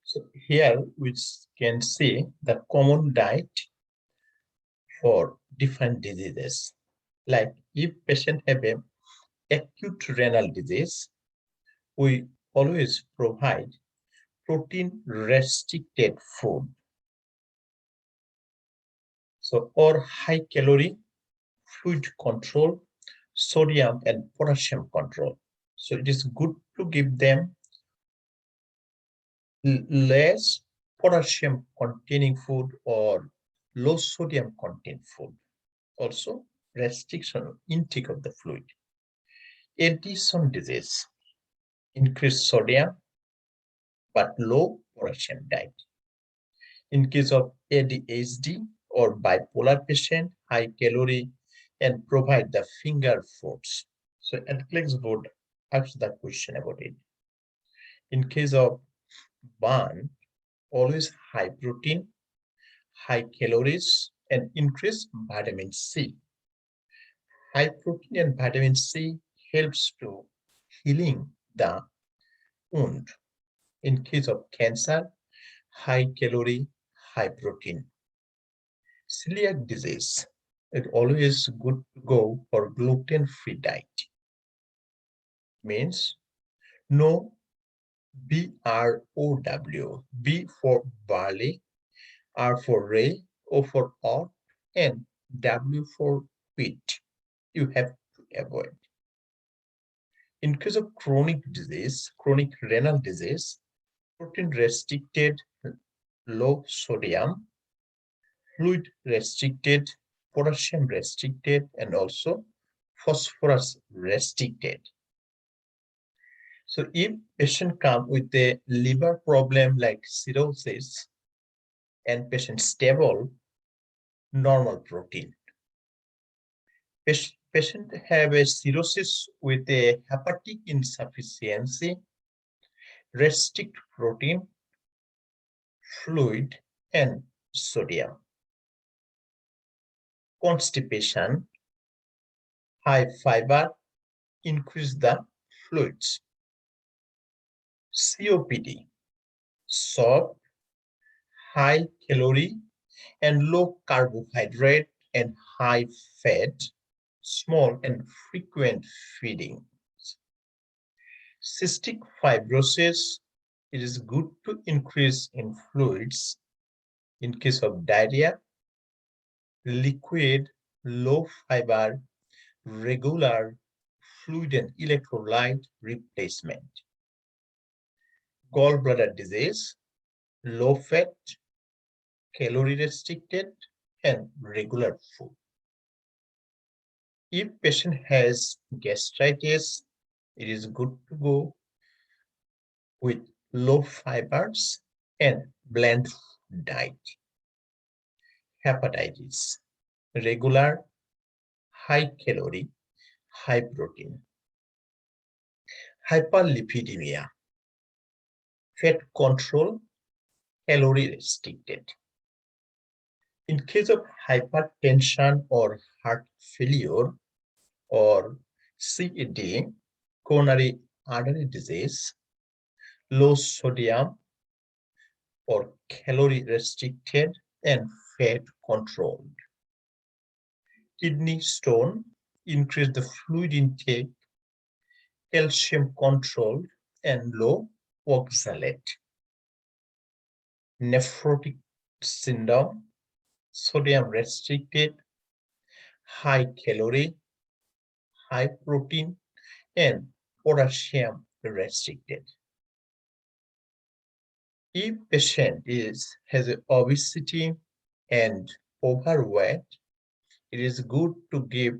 So here we can see the common diet for different diseases. Like if patient have a acute renal disease, we always provide protein restricted food. So or high calorie, fluid control, sodium and potassium control. So it is good to give them less potassium containing food or low sodium content food. Also, restriction of intake of the fluid. Addison disease, increased sodium but low potassium diet. In case of ADHD or bipolar patient, high calorie and provide the finger foods. So NCLEX board asks the question about it. In case of burn, always high protein, high calories, and increased vitamin C. High protein and vitamin C helps to healing the wound. In case of cancer, high calorie, high protein. Celiac disease, it always good to go for gluten-free diet. Means no BROW, B for barley, R for ray, O for oat, and W for wheat. You have to avoid. In case of chronic disease, chronic renal disease, protein restricted, low sodium, fluid restricted, potassium restricted, and also phosphorus restricted. So if patient come with a liver problem like cirrhosis and patient stable, normal protein. Patient have a cirrhosis with a hepatic insufficiency, restrict protein, fluid, and sodium. Constipation, high fiber, increase the fluids. COPD, soft, high calorie, and low carbohydrate and high fat, small and frequent feeding. Cystic fibrosis, it is good to increase in fluids. In case of diarrhea, liquid, low fiber, regular fluid and electrolyte replacement. Gallbladder disease, low fat, calorie restricted, and regular food. If patient has gastritis, it is good to go with low fibers and bland diet. Hepatitis, regular, high calorie, high protein. Hyperlipidemia, fat control, calorie restricted. In case of hypertension or heart failure or CAD, coronary artery disease, low sodium or calorie restricted and fat controlled. Kidney stone, increase the fluid intake, calcium controlled and low oxalate. Nephrotic syndrome, sodium restricted, high calorie, high protein, and potassium restricted. If patient has obesity and overweight, it is good to give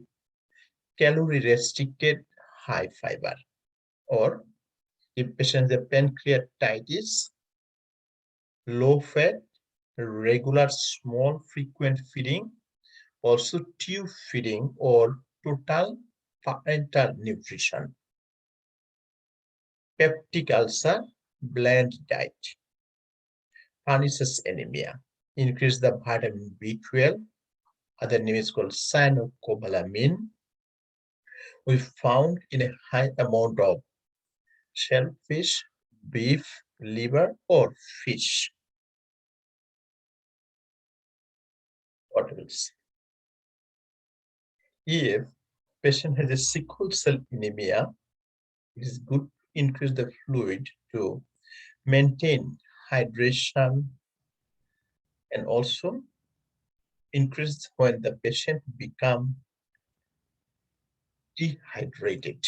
calorie restricted high fiber. Or if patient has pancreatitis, low fat, regular small frequent feeding, also tube feeding or total parental nutrition. Peptic ulcer, bland diet. Pernicious anemia, increase the vitamin B12, other name is called cyanocobalamin. We found in a high amount of shellfish, beef, liver, or fish. What else? If patient has a sickle cell anemia, it is good to increase the fluid to maintain hydration and also increase when the patient become dehydrated,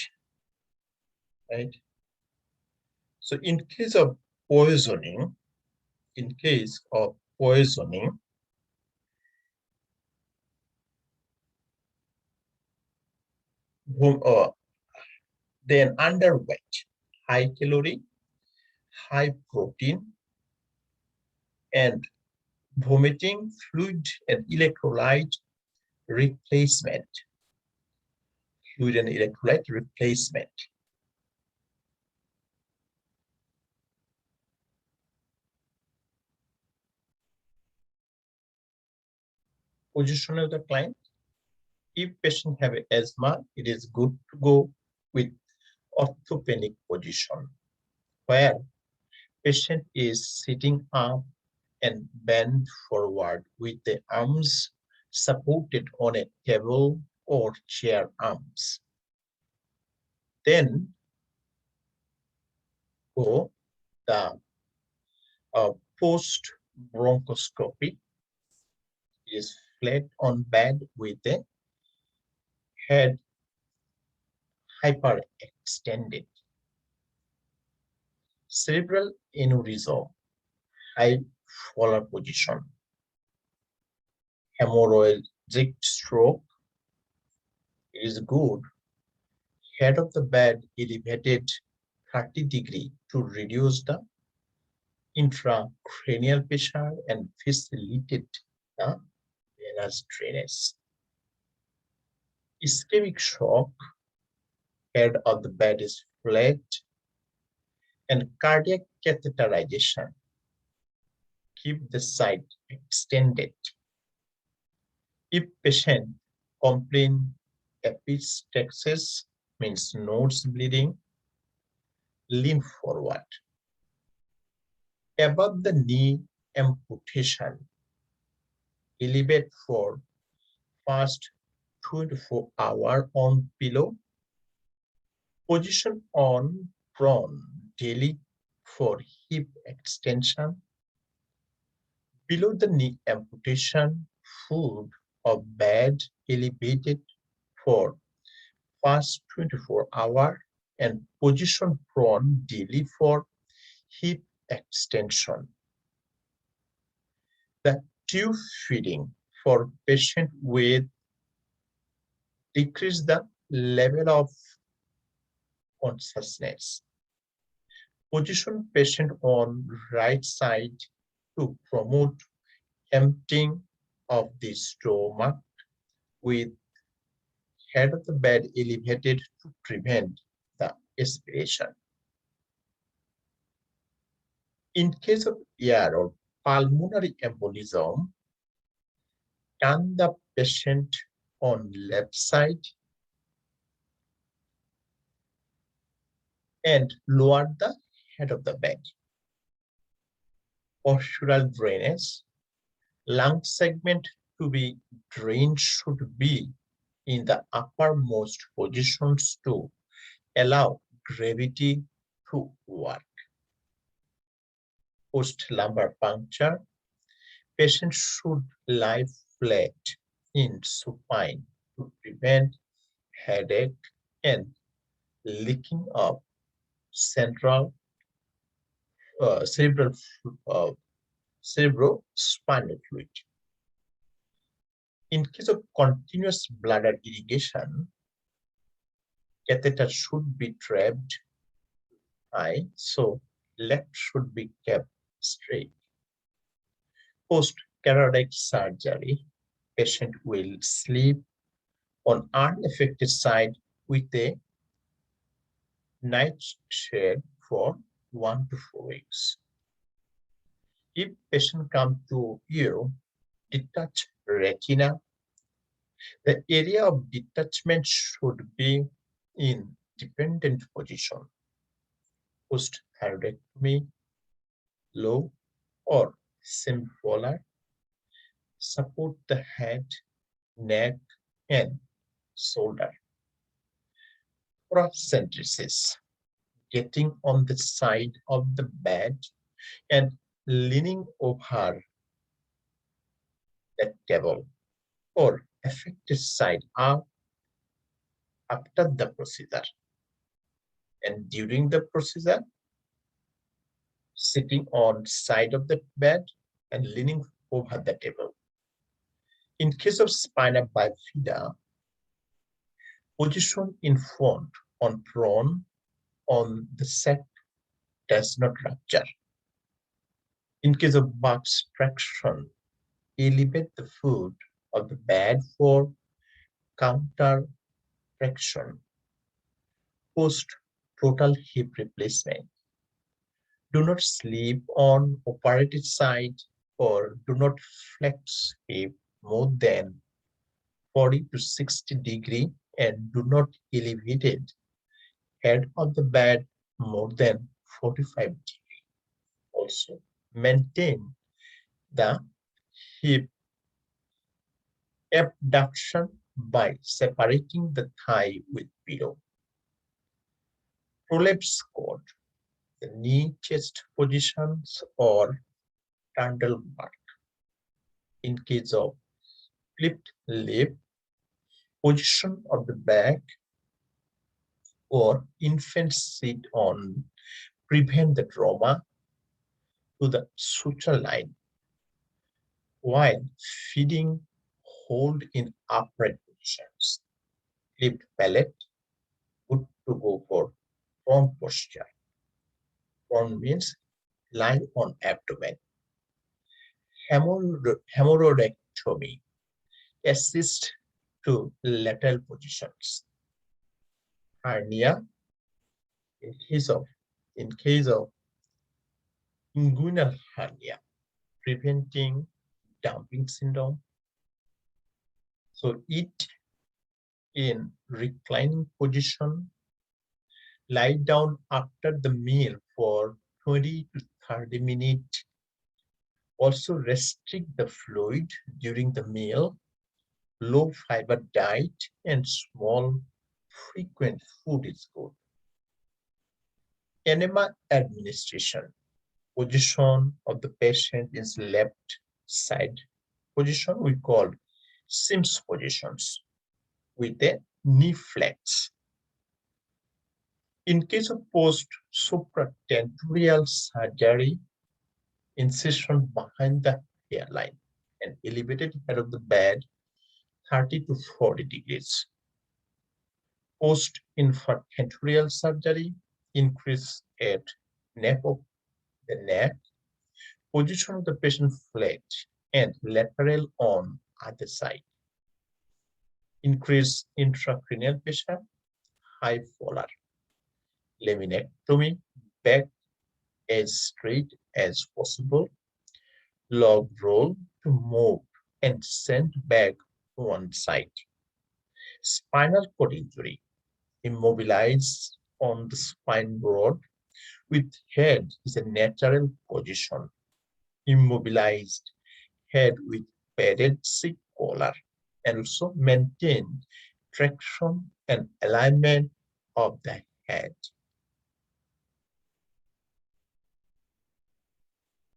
right? So in case of poisoning, in case of poisoning, then underweight, high calorie, high protein, and vomiting, fluid and electrolyte replacement. Fluid and electrolyte replacement. Position of the client. If patient have asthma, it is good to go with orthopenic position, where patient is sitting up and bent forward with the arms supported on a table or chair arms. Then go the post bronchoscopy is flat on bed with the head hyperextended. Cerebral aneurysm, high Fowler position. Hemorrhagic stroke, it is good. Head of the bed elevated 30 degrees to reduce the intracranial pressure and facilitate the venous drainage. Ischemic shock, head of the bed is flat, and cardiac catheterization, keep the site extended. If patient complain epistaxis, means nose bleeding, lean forward. Above the knee amputation, elevate for first 24 hours on pillow, position on prone daily for hip extension, below the knee amputation, foot of bed elevated for first 24 hours and position prone daily for hip extension. The tube feeding for patient with decrease the level of consciousness. Position patient on right side to promote emptying of the stomach with head of the bed elevated to prevent the aspiration. In case of air or pulmonary embolism, turn the patient on left side and lower the head of the bed. Postural drainage, lung segment to be drained should be in the uppermost positions to allow gravity to work. Post-lumbar puncture, patient should lie flat in supine to prevent headache and leaking of central cerebrospinal fluid. In case of continuous bladder irrigation, catheter should be trapped high, so left should be kept straight. Post-carotid surgery, patient will sleep on unaffected side with a nightshade for 1 to 4 weeks. If patient come to you, detached retina, the area of detachment should be in dependent position. Post-thyroidectomy, low or semi-polar, support the head, neck, and shoulder. Paracentesis, getting on the side of the bed and leaning over the table or affected side up after the procedure. And during the procedure, sitting on side of the bed and leaning over the table. In case of spina bifida, position in front on prone on the set does not rupture. In case of back traction, elevate the foot of the bed for counter traction. Post total hip replacement. Do not sleep on operated side or do not flex hip more than 40 to 60 degree and do not elevate it head of the bed more than 45 degree. Also, maintain the hip abduction by separating the thigh with pillow. Prolapse squat, the knee chest positions or turtle back. In case of flipped lip, position of the back or infant sit on prevent the trauma to the suture line. While feeding, hold in upright positions. Flipped palate, good to go for prone posture. Prone means lie on abdomen. Hemorrhoidectomy, assist to lateral positions. Hernia, in case of inguinal hernia, preventing dumping syndrome. So eat in reclining position, lie down after the meal for 20 to 30 minutes. Also restrict the fluid during the meal, low fiber diet and small frequent food is good. Enema administration, position of the patient is left side position we call Sims positions with a knee flex. In case of post supratentorial surgery, incision behind the hairline and elevated head of the bed 30 to 40 degrees. Post infratentorial surgery, increase at nape of the neck, position of the patient flat and lateral on other side. Increase intracranial pressure, high polar. Laminectomy, back as straight as possible. Log roll to move and send back to one side. Spinal cord injury, immobilized on the spine board with head is a natural position. Immobilized head with padded seat collar and also maintain traction and alignment of the head.